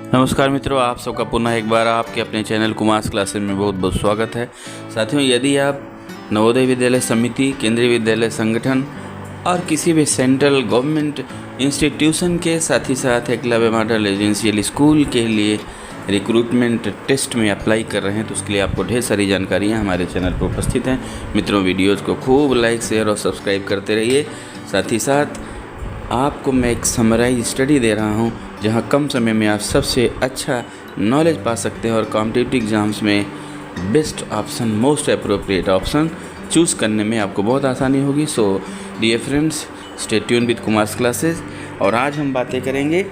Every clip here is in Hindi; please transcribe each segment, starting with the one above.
नमस्कार मित्रों, आप सबका पुनः एक बार आपके अपने चैनल कुमार क्लासेस में बहुत बहुत स्वागत है। साथियों, यदि आप नवोदय विद्यालय समिति, केंद्रीय विद्यालय संगठन और किसी भी सेंट्रल गवर्नमेंट इंस्टीट्यूशन के साथ ही साथ एकलव्य मॉडल रेजिडेंशियल स्कूल के लिए रिक्रूटमेंट टेस्ट में अप्लाई कर रहे हैं तो उसके लिए आपको ढेर सारी जानकारियाँ हमारे चैनल पर उपस्थित हैं। मित्रों, वीडियोज़ को खूब लाइक, शेयर और सब्सक्राइब करते रहिए। साथ ही साथ आपको मैं एक समराइज स्टडी दे रहा हूं जहां कम समय में आप सबसे अच्छा नॉलेज पा सकते हैं और कॉम्पिटिटिव एग्ज़ाम्स में best option, most appropriate option choose करने में आपको बहुत आसानी होगी। So dear friends, stay tuned with Kumar classes. और आज हम बातें करेंगे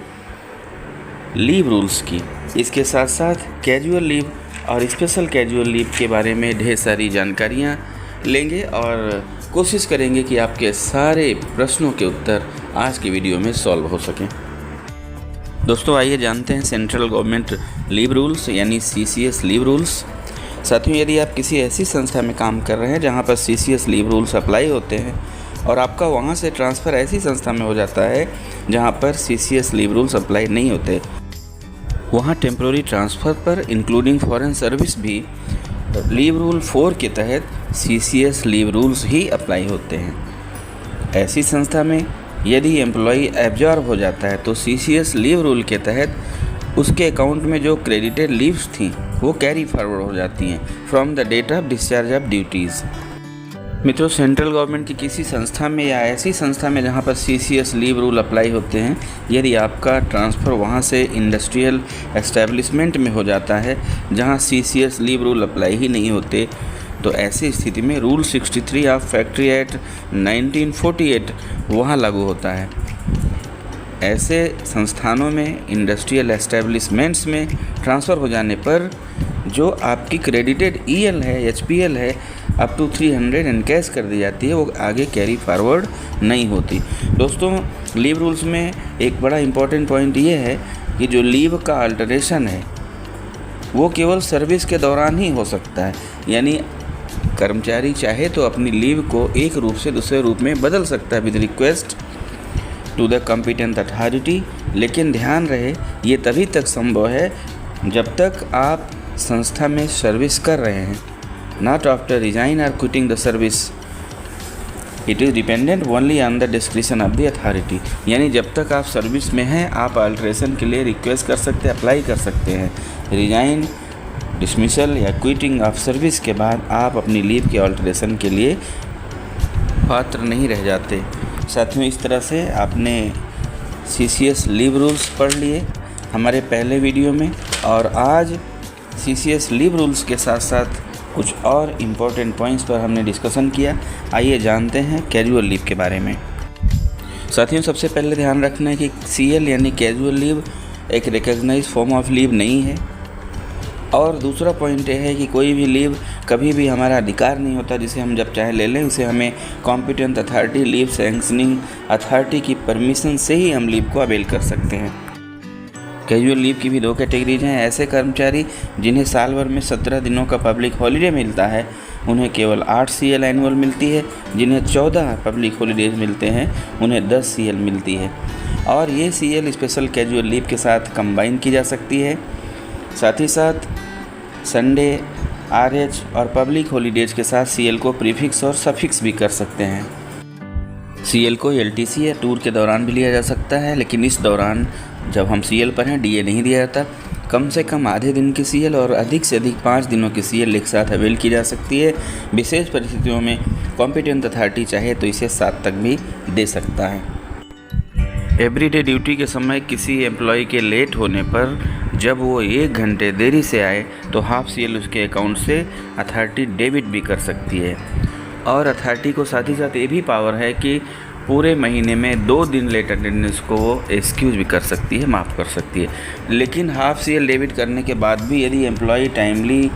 लीव रूल्स की, इसके साथ साथ कैजुअल लीव और स्पेशल कैजुअल लीव के बारे में ढेर सारी जानकारियाँ लेंगे और कोशिश करेंगे कि आपके सारे प्रश्नों के उत्तर आज की वीडियो में सॉल्व हो सकें। दोस्तों, आइए जानते हैं सेंट्रल गवर्नमेंट लीव रूल्स यानी CCS लीव रूल्स। साथियों, यदि आप किसी ऐसी संस्था में काम कर रहे हैं जहां पर CCS लीव रूल्स अप्लाई होते हैं और आपका वहां से ट्रांसफ़र ऐसी संस्था में हो जाता है जहां पर CCS लीव रूल्स अप्लाई नहीं होते, वहां टेम्प्रोरी ट्रांसफ़र पर इंक्लूडिंग फॉरेन सर्विस भी लीव रूल 4 के तहत CCS लीव रूल्स ही अप्लाई होते हैं। ऐसी संस्था में यदि एम्प्लॉई एब्जॉर्ब हो जाता है तो CCS लीव रूल के तहत उसके अकाउंट में जो क्रेडिटेड लीव्स थी वो कैरी फॉरवर्ड हो जाती हैं from the date of discharge of duties. मित्रों, सेंट्रल गवर्नमेंट की किसी संस्था में या ऐसी संस्था में जहां पर CCS लीव रूल अप्लाई होते हैं, यदि आपका ट्रांसफ़र वहां से इंडस्ट्रियल एस्टेब्लिशमेंट में हो जाता है जहां CCS लीव रूल अप्लाई ही नहीं होते, तो ऐसी स्थिति में रूल 63 ऑफ फैक्ट्री एक्ट 1948 वहाँ लागू होता है। ऐसे संस्थानों में, इंडस्ट्रियल एस्टेब्लिशमेंट्स में ट्रांसफ़र हो जाने पर जो आपकी क्रेडिटेड EL है, HPL है, अप टू 300 एनकैश कर दी जाती है, वो आगे कैरी फॉरवर्ड नहीं होती। दोस्तों, लीव रूल्स में एक बड़ा इम्पॉर्टेंट पॉइंट ये है कि जो लीव का अल्टरेशन है वो केवल सर्विस के दौरान ही हो सकता है, यानी कर्मचारी चाहे तो अपनी लीव को एक रूप से दूसरे रूप में बदल सकता है with request to the competent authority. लेकिन ध्यान रहे, ये तभी तक संभव है जब तक आप संस्था में सर्विस कर रहे हैं, नॉट आफ्टर रिजाइन और quitting the service. It is dependent only on the discretion of the authority, यानी जब तक आप सर्विस में हैं आप अल्ट्रेशन के लिए रिक्वेस्ट कर सकते हैं, अप्लाई कर सकते हैं। रिजाइन, डिसमिसल या क्विटिंग ऑफ सर्विस के बाद आप अपनी लीव के अल्टरेशन के लिए पात्र नहीं रह जाते। साथियों, इस तरह से आपने CCS लीव रूल्स पढ़ लिए हमारे पहले वीडियो में, और आज CCS लीव रूल्स के साथ साथ कुछ और इम्पोर्टेंट पॉइंट्स पर हमने डिस्कशन किया। आइए जानते हैं कैजुअल लीव के बारे में। साथियों, सबसे पहले ध्यान रखना है कि CL यानी कैजुअल लीव एक रिकग्नाइज फॉर्म ऑफ लीव नहीं है, और दूसरा पॉइंट यह है कि कोई भी लीव कभी भी हमारा अधिकार नहीं होता जिसे हम जब चाहे ले लें। उसे हमें competent authority, leave sanctioning authority की परमिशन से ही हम लीव को अवेल कर सकते हैं। कैजुअल लीव की भी 2 कैटेगरीज हैं। ऐसे कर्मचारी जिन्हें साल भर में 17 दिनों का पब्लिक हॉलीडे मिलता है, उन्हें केवल 8 CL एनुअल मिलती है। जिन्हें 14 पब्लिक हॉलीडेज मिलते हैं, उन्हें 10 CL मिलती है, और ये CL स्पेशल कैजुअल लीव के साथ कंबाइन की जा सकती है। साथ ही साथ संडे, RH और पब्लिक हॉलीडेज के साथ CL को प्रीफिक्स और सफिक्स भी कर सकते हैं। CL को LTC या टूर के दौरान भी लिया जा सकता है, लेकिन इस दौरान जब हम CL पर हैं DA नहीं दिया जाता। कम से कम आधे दिन की CL और अधिक से अधिक 5 दिनों की CL एक साथ अवेल की जा सकती है। विशेष परिस्थितियों में कॉम्पिटेंट अथॉरिटी चाहे तो इसे 7 तक भी दे सकता है। एवरीडे ड्यूटी के समय किसी एम्प्लॉय के लेट होने पर जब वो 1 घंटे देरी से आए तो हाफ CL उसके अकाउंट से अथॉरिटी डेबिट भी कर सकती है, और अथॉरिटी को साथ ही साथ ये भी पावर है कि पूरे महीने में 2 दिन लेट अटेंडेंस को वो एक्सक्यूज़ भी कर सकती है, माफ़ कर सकती है। लेकिन हाफ CL डेबिट करने के बाद भी यदि एम्प्लॉय टाइमली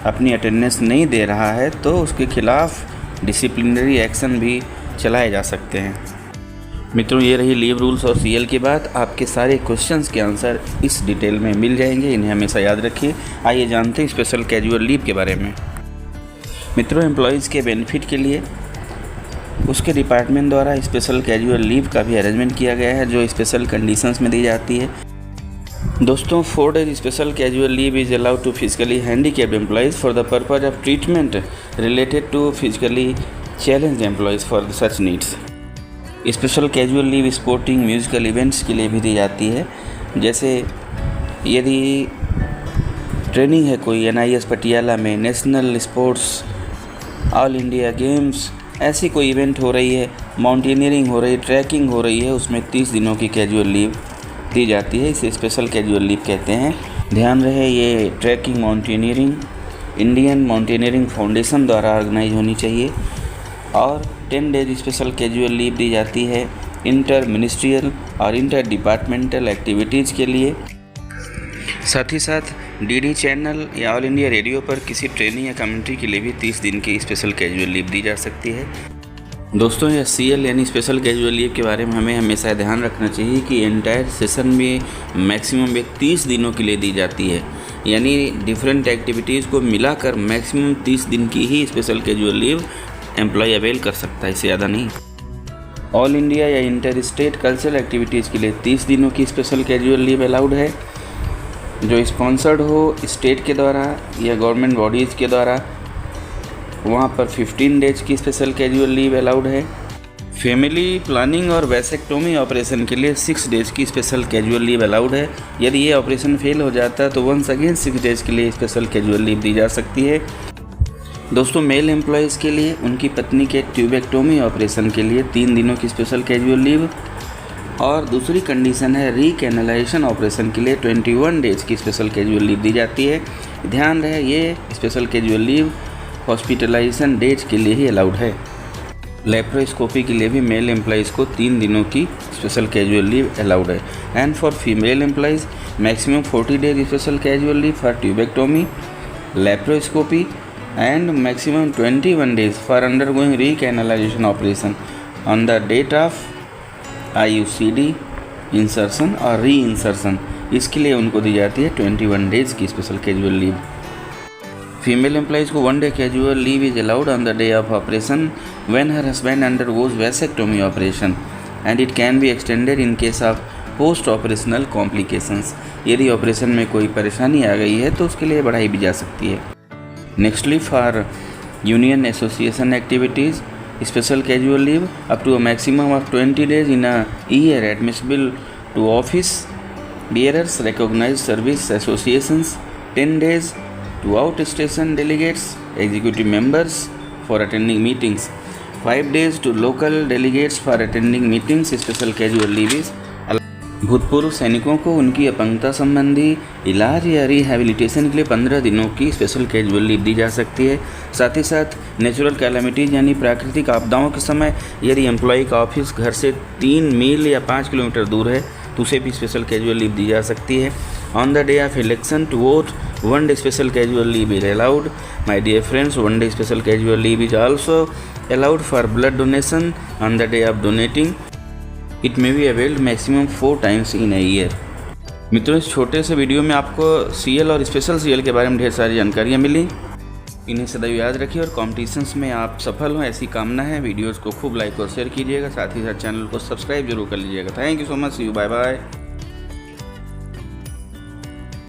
अपनी अटेंडेंस नहीं दे रहा है तो उसके खिलाफ़ डिसिप्लिनरी एक्शन भी चलाए जा सकते हैं। मित्रों, ये रही लीव रूल्स और CL की बात। आपके सारे क्वेश्चंस के आंसर इस डिटेल में मिल जाएंगे, इन्हें हमेशा याद रखिए। आइए जानते हैं स्पेशल कैजुअल लीव के बारे में। मित्रों, एम्प्लॉयज़ के बेनिफिट के लिए उसके डिपार्टमेंट द्वारा स्पेशल कैजुअल लीव का भी अरेंजमेंट किया गया है, जो स्पेशल कंडीशंस में दी जाती है। दोस्तों 4 days special casual leave is allowed to physically handicapped employees for the purpose of treatment related to physically challenge employees for such needs. Special casual leave sporting musical events के लिए भी दी जाती है। जैसे यदि ट्रेनिंग है कोई NIS पटियाला में, national sports, all India games, ऐसी कोई इवेंट हो रही है, माउंटेनियरिंग हो रही है, ट्रैकिंग हो रही है, उसमें 30 दिनों की कैजुअल लीव दी जाती है। इसे स्पेशल कैजुअल लीव कहते हैं। ध्यान रहे ये trekking mountaineering Indian mountaineering foundation द्वारा ऑर्गेनाइज होनी चाहिए। और 10 days स्पेशल कैजुअल लीव दी जाती है इंटर मिनिस्ट्रियल और इंटर डिपार्टमेंटल एक्टिविटीज़ के लिए। साथ ही साथ DD चैनल या ऑल इंडिया रेडियो पर किसी ट्रेनिंग या कमेंट्री के लिए भी 30 दिन की स्पेशल कैजुअल लीव दी जा सकती है। दोस्तों यह CL यानी स्पेशल कैजुअल लीव के बारे में हमें हमेशा ध्यान रखना चाहिए कि एंटायर सेशन में मैक्सिमम 30 दिनों के लिए दी जाती है। यानी डिफरेंट एक्टिविटीज़ को मिलाकर मैक्सिमम 30 दिन की ही special casual leave employ avail कर सकता है, इससे ज़्यादा नहीं। ऑल इंडिया या इंटर स्टेट कल्चरल एक्टिविटीज़ के लिए 30 दिनों की स्पेशल कैजुअल लीव अलाउड है। जो स्पॉन्सर्ड हो स्टेट के द्वारा या गवर्नमेंट बॉडीज़ के द्वारा, वहाँ पर 15 days की स्पेशल कैजुअल लीव अलाउड है। फैमिली प्लानिंग और वैसेक्टोमी ऑपरेशन के लिए 6 days की स्पेशल कैजुअल लीव अलाउड है। यदि ये ऑपरेशन फेल हो जाता है तो वंस अगेन 6 days के लिए स्पेशल कैजुअल लीव दी जा सकती है। दोस्तों मेल एम्प्लॉयज़ के लिए उनकी पत्नी के ट्यूबेक्टोमी ऑपरेशन के लिए 3 दिनों की स्पेशल कैजुअल लीव। और दूसरी कंडीशन है रीकैनालाइजेशन ऑपरेशन के लिए 21 days की स्पेशल कैजुअल लीव दी जाती है। ध्यान रहे ये special casual leave hospitalisation dates के लिए ही अलाउड है। लेप्रोस्कोपी के लिए भी मेल एम्प्लॉयज़ को 3 दिनों की स्पेशल कैजुअल लीव अलाउड है। And for female employees maximum 40 days special casual leave for tubectomy, laparoscopy and maximum 21 days for undergoing recanalisation operation on the date of IUCD insertion और री इंसर्शन। इसके लिए उनको दी जाती है 21 days की special casual leave. Female employees को 1 day casual leave is allowed on the day of operation when her husband undergoes vasectomy operation and it can be extended in case of post operational complications. यदि ऑपरेशन में कोई परेशानी आ गई है तो उसके लिए बढ़ाई भी जा सकती है। Nextly for union association activities special casual leave up to a maximum of 20 days in a year admissible to office bearers recognized service associations, 10 days to outstation delegates, executive members for attending meetings, 5 days to local delegates for attending meetings। Special casual leave is भूतपूर्व सैनिकों को उनकी अपंगता संबंधी इलाज या रिहैबिलिटेशन के लिए 15 दिनों की स्पेशल कैजुअल लीव दी जा सकती है। साथ ही साथ नेचुरल कैलामिटीज़ यानी प्राकृतिक आपदाओं के समय यदि एम्प्लॉय का ऑफिस घर से 3 मील या 5 किलोमीटर दूर है तो उसे भी स्पेशल कैजुअल लीव दी जा सकती है। On the day of election to vote 1 day special casual leave is allowed. My dear friends, 1 day special casual leave is also allowed for blood donation on the day of donating. It may be availed maximum 4 times in a year. मित्रों इस छोटे से वीडियो में आपको CL और स्पेशल CL के बारे में ढेर सारी जानकारियाँ मिली। इन्हें सदैव याद रखिए और कॉम्पिटिशन्स में आप सफल हों ऐसी कामना है। वीडियोज़ को खूब लाइक और शेयर कीजिएगा, साथ ही साथ चैनल को सब्सक्राइब जरूर कर लीजिएगा। Thank you so much, see you, bye bye.